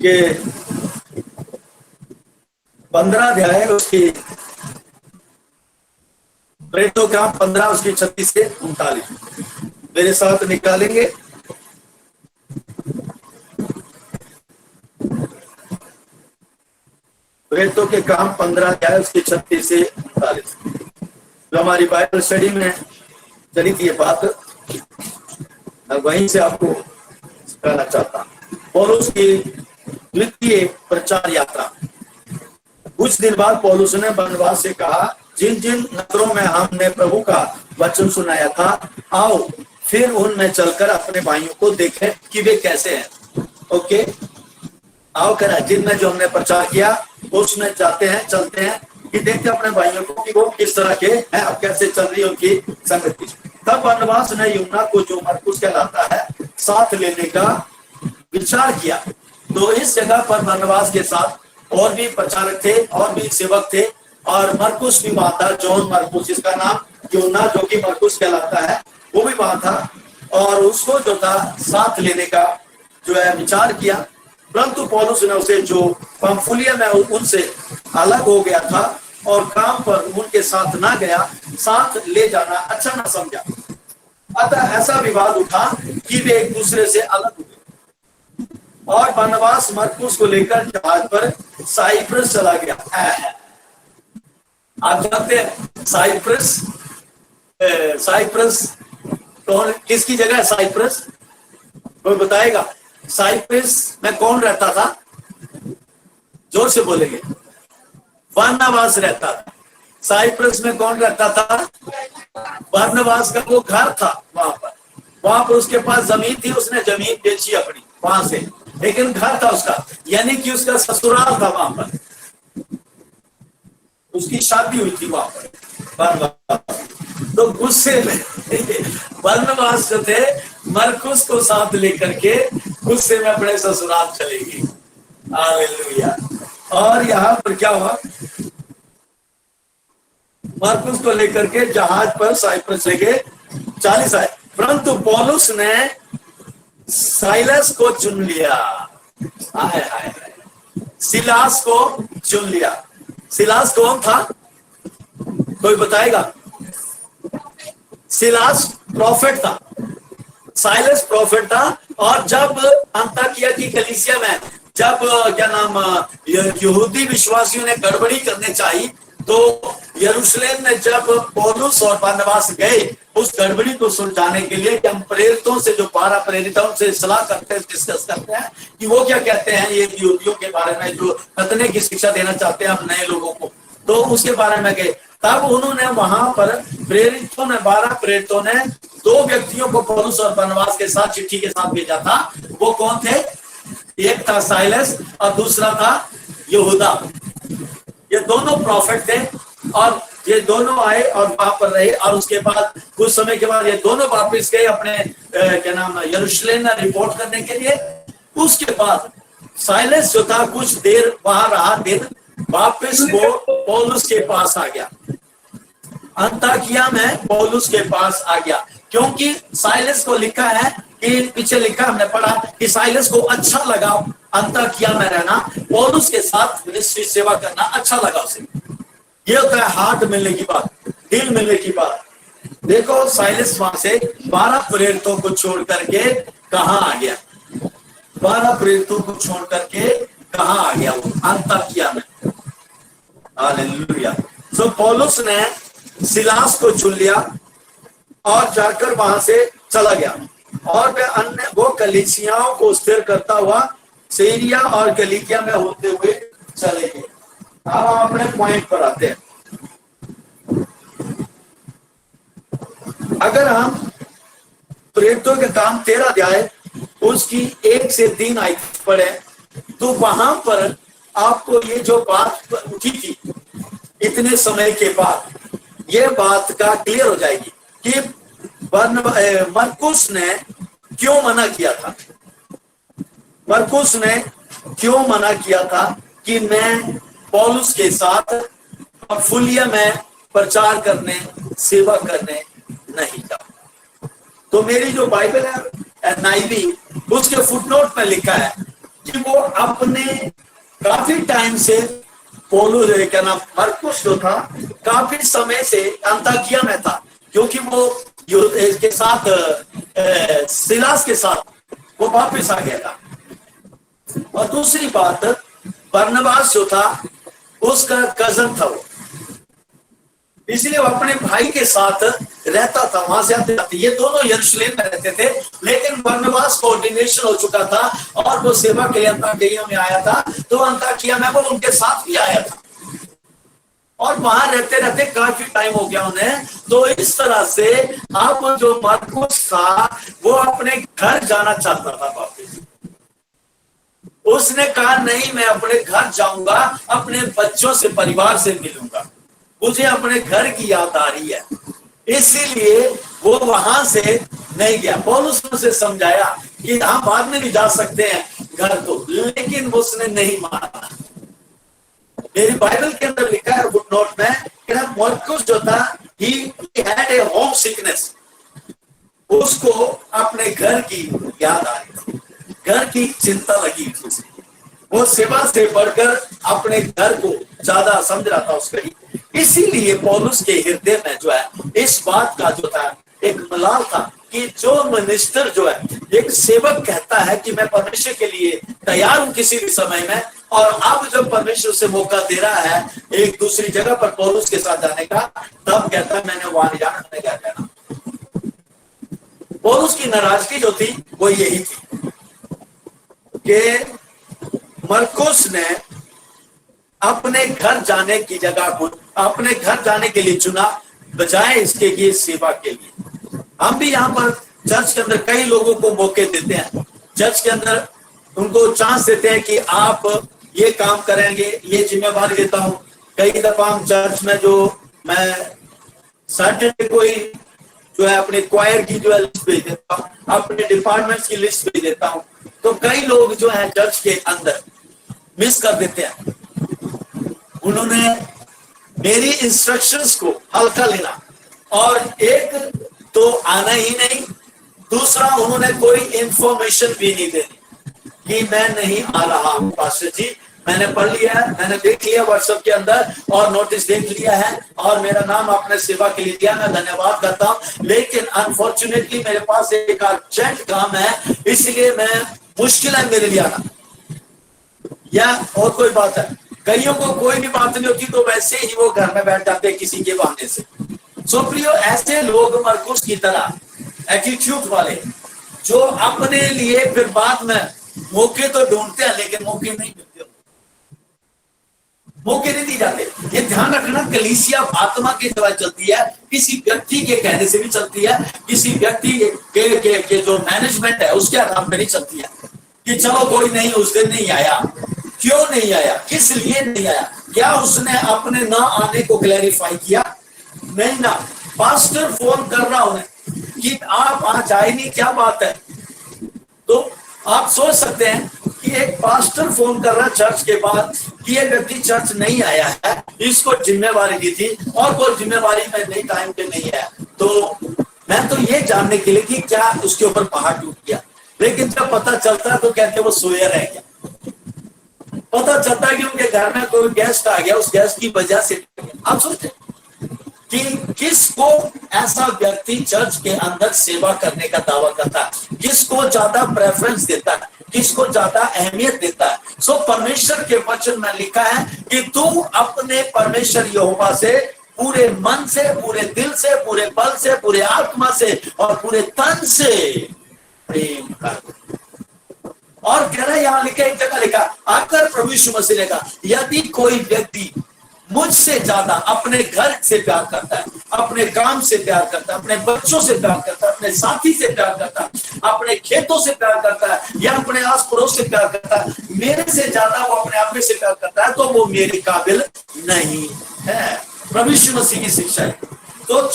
कि 15 अध्याय उसकी प्रेरितों का 15 उसकी 36 से 39 मेरे साथ निकालेंगे। प्रेरितों के काम 15 अध्याय उसकी 36 से 39 जो हमारी बाइबल स्टडी में चली थी ये बात, मैं वहीं से आपको कहना चाहता हूँ। पौलुस की द्वितीय प्रचार यात्रा। कुछ दिन बाद पौलुस ने बरनबास से कहा, जिन जिन नगरों में हमने प्रभु का वचन सुनाया था, आओ फिर उनमें चलकर अपने भाइयों को देखें कि वे कैसे हैं। ओके, आओ करा जिनमें जो हमने प्रचार किया उसमें जाते हैं, चलते हैं कि देखते अपने भाइयों को कि वो किस तरह के हैं, अब कैसे चल रही है उनकी संगति। तब बरनबास ने यूहन्ना को, जो मरकुस कहलाता है, साथ लेने का विचार किया। तो इस जगह पर बरनबास के साथ और भी प्रचारक थे और भी सेवक थे, और मरकुस भी वहां था। जॉन मरकुस, जिसका नाम यूहन्ना जो कि मरकुस कहलाता है, वो भी वहां था। और उसको जो था साथ लेने का जो है विचार किया, परंतु पौलुस ने उसे, जो पंफुलिया में उनसे अलग हो गया था और काम पर उनके साथ ना गया, साथ ले जाना अच्छा ना समझा। अतः ऐसा विवाद उठा कि वे एक दूसरे से अलग हुए और बरनबास मरकुस को लेकर जहाज पर साइप्रस चला गया। आप जानते हैं साइप्रस, साइप्रस कौन, किसकी जगह है साइप्रस? कोई बताएगा? साइप्रस में कौन रहता था? जोर से बोलेंगे। बरनबास रहता था। साइप्रस में कौन रहता था? बरनबास का वो घर था वहां पर उसके पास जमीन थी, उसने जमीन बेची अपनी वहां से, लेकिन घर था उसका, यानी कि उसका ससुराल था वहां पर, उसकी शादी हुई थी वहां पर बरनबास। तो गुस्से में बरनबास जो थे मरकुस को साथ लेकर के गुस्से में अपने ससुराल चले गए। हालेलुया। और यहाँ पर क्या हुआ, मरकुस को लेकर के जहाज पर साइप्रस ले गए, 40 आए। परंतु पौलुस ने साइलस को चुन लिया। हाय हाय, सिलास को चुन लिया। सिलास कौन था? कोई बताएगा? सिलास प्रॉफिट था, साइलस प्रॉफिट था। और जब अंताकिया की कलीसिया में जब क्या नाम यहूदी विश्वासियों ने गड़बड़ी करने चाहिए, तो यरूशलेम में जब पौलुस और बरनबास गए उस गड़बड़ी को सुलझाने के लिए, कि हम प्रेरितों से, जो 12 प्रेरित से सलाह करते हैं, डिस्कस करते हैं कि वो क्या कहते हैं ये यहूदियों के बारे में जो खतने की शिक्षा देना चाहते हैं हम नए लोगों को, तो उसके बारे में गए। तब उन्होंने वहां पर प्रेरितों ने, 12 प्रेरितों ने 2 व्यक्तियों को पौलुस और बरनबास के साथ चिट्ठी के साथ भेजा था। वो कौन थे? एक था साइलस और दूसरा था यहूदा। ये दोनों प्रॉफिट थे और ये दोनों आए और वहां पर रहे। और उसके बाद कुछ समय के बाद ये दोनों वापस गए अपने क्या नाम यरूशलेम में रिपोर्ट करने के लिए। उसके बाद साइलस जो था कुछ देर वहां रहा, दिन वापस वो पौलुस के पास आ गया, अंताकिया में पौलुस के पास आ गया। क्योंकि साइलस को लिखा है कि, पीछे लिखा हमने पढ़ा कि साइलस को अच्छा लगा अंताकिया में रहना, पौलुस के साथ मिनिस्ट्री सेवा करना अच्छा लगा उसे। ये होता है हार्ट मिलने की बात, दिल मिलने की बात। देखो साइलस वहां से 12 प्रेरितों को छोड़ करके कहां आ गया? 12 प्रेरितों को छोड़ करके कहां आ गया? वो अंताकिया में। हालेलुया। सो पौलुस ने सिलास को चुन लिया और जाकर वहां से चला गया और वे अन्य वो कलीसियाओं को स्थिर करता हुआ सीरिया और किलिकिया में होते हुए चले गए। अब हम अपने पॉइंट पर आते हैं। अगर हम प्रेरितों के काम 13 अध्याय उसकी 1 से 3 आयत पढ़े, तो वहां पर आपको ये जो बात उठी थी इतने समय के बाद, ये बात का क्लियर हो जाएगी कि मरकुस ने क्यों मना किया था। मरकुस ने क्यों मना किया था कि मैं पौलुस के साथ पंफुलिया में प्रचार करने, सेवा करने नहीं जाऊंगा। तो मेरी जो बाइबल है NIV, उसके फुटनोट में लिखा है कि वो अपने काफी टाइम से पौलुस क्या नाम मरकुस जो था काफी समय से अंताकिया में था, क्योंकि वो के साथ सिलास के साथ वो वापस आ गया था। और दूसरी बात, बरनबास जो था उसका कजन था वो, इसलिए वो अपने भाई के साथ रहता था, वहां से आते जाते। ये दोनों यरूशलेम में रहते थे, लेकिन बरनबास को ऑर्डिनेशन हो चुका था और वो सेवा के लिए अंताकिया में आया था, तो अंताकिया में वो उनके साथ भी आया था और वहां रहते रहते काफी टाइम हो गया उन्हें। तो इस तरह से अब जो मरकुस था वो अपने घर जाना चाहता था वापस। उसने कहा नहीं, मैं अपने घर जाऊंगा, अपने बच्चों से परिवार से मिलूंगा, मुझे अपने घर की याद आ रही है, इसीलिए वो वहां से नहीं गया। पौलुस ने उसे समझाया कि हम बाद में भी जा सकते हैं घर को, लेकिन उसने नहीं माना। मेरी बाइबल के अंदर लिखा है फुटनोट में कि मरकुस जो था he had a home sickness, उसको अपने घर की याद आ रही थी, घर की चिंता लगी थी उसे। वो सेवा से बढ़कर अपने घर को ज्यादा समझ रहा था उसका ही। इसीलिए पौलुस के हृदय में जो है इस बात का जो था एक मलाल था कि जो मिनिस्टर जो है, एक सेवक कहता है कि मैं परमेश्वर के लिए तैयार हूं किसी भी समय में, और अब जब परमेश्वर से मौका दे रहा है एक दूसरी जगह पर पौलुस के साथ जाने का, तब कहता है मैंने वहां नहीं जाना, मैंने क्या कहना। पौलुस की नाराजगी जो थी वो यही थी कि मरकुस ने अपने घर जाने की जगह को अपने घर जाने के लिए चुना, बजाय इसके कि सेवा के लिए। हम भी यहाँ पर चर्च के अंदर कई लोगों को मौके देते हैं, चर्च के अंदर उनको चांस देते हैं कि आप ये काम करेंगे, ये जिम्मेवारी देता हूँ। कई दफा हम चर्च में जो मैं सैटरडे को ही जो है अपने क्वायर की जो है लिस्ट भेज देता हूँ, अपने डिपार्टमेंट्स की लिस्ट भेज देता हूँ, तो कई लोग जो है चर्च के अंदर मिस कर देते हैं। उन्होंने मेरी इंस्ट्रक्शंस को हल्का लेना, और एक तो आना ही नहीं, दूसरा उन्होंने कोई इंफॉर्मेशन भी नहीं देनी कि मैं नहीं आ रहा हूं पास्टर जी, मैंने पढ़ लिया है, मैंने देख लिया व्हाट्सएप के अंदर और नोटिस देख लिया है और मेरा नाम आपने सेवा के लिए दिया, मैं धन्यवाद करता हूं, लेकिन अनफॉर्चुनेटली मेरे पास एक अर्जेंट काम है, इसलिए मैं मुश्किल है मेरे लिए आना। या और कोई बात है, कईयों को कोई भी बात नहीं होती तो वैसे ही वो घर में बैठ जाते किसी के बहाने से। सो प्रियो, ऐसे लोग मरकुस की तरह एटीट्यूड वाले जो अपने लिए फिर बाद में मौके तो ढूंढते हैं लेकिन मौके नहीं मिलते, मौके नहीं दिए जाते। ये ध्यान रखना, कलीसिया आत्मा की तरह चलती है, किसी व्यक्ति के कहने से भी चलती है, किसी व्यक्ति के जो मैनेजमेंट है उसके आधार पर नहीं चलती है कि चलो कोई नहीं उस दिन नहीं आया, क्यों नहीं आया, किस लिए नहीं आया, क्या उसने अपने ना आने को क्लैरिफाई किया? नहीं ना। पास्टर फोन कर रहा उन्हें कि आप आज आए नहीं, क्या बात है? तो आप सोच सकते हैं कि एक पास्टर फोन कर रहा चर्च के बाद कि ये व्यक्ति चर्च नहीं आया है, इसको जिम्मेवारी दी थी और वो जिम्मेवारी में नहीं टाइम पे नहीं है, तो मैं तो ये जानने के लिए कि क्या उसके ऊपर पहाड़ टूट गया, लेकिन जब पता चलता है तो कहते वो सोया रह गया। पता चलता है कि उनके घर में कोई गेस्ट आ गया, उस गेस्ट की वजह से। आप सोचते कि किसको ऐसा व्यक्ति चर्च के अंदर सेवा करने का दावा करता है, किसको ज्यादा प्रेफरेंस देता है, किसको ज्यादा अहमियत देता है? सो परमेश्वर के वचन में लिखा है कि तू अपने परमेश्वर यहोवा से पूरे मन से, पूरे दिल से, पूरे बल से, पूरे आत्मा से और पूरे तन से प्रेम कर। और कह रहा है, यहां लिखा, एक जगह लिखा, आकर प्रभु यीशु मसीह ने कहा, यदि कोई व्यक्ति मुझसे ज्यादा अपने घर से प्यार करता है, अपने काम से प्यार करता है, अपने बच्चों से प्यार करता है, अपने साथी से प्यार करता है, अपने खेतों से प्यार करता है या अपने आस पड़ोस से प्यार करता है, मेरे से ज्यादा वो अपने आप में से प्यार करता है, तो वो मेरे काबिल नहीं है। प्रभु यीशु मसीह की शिक्षा है। तो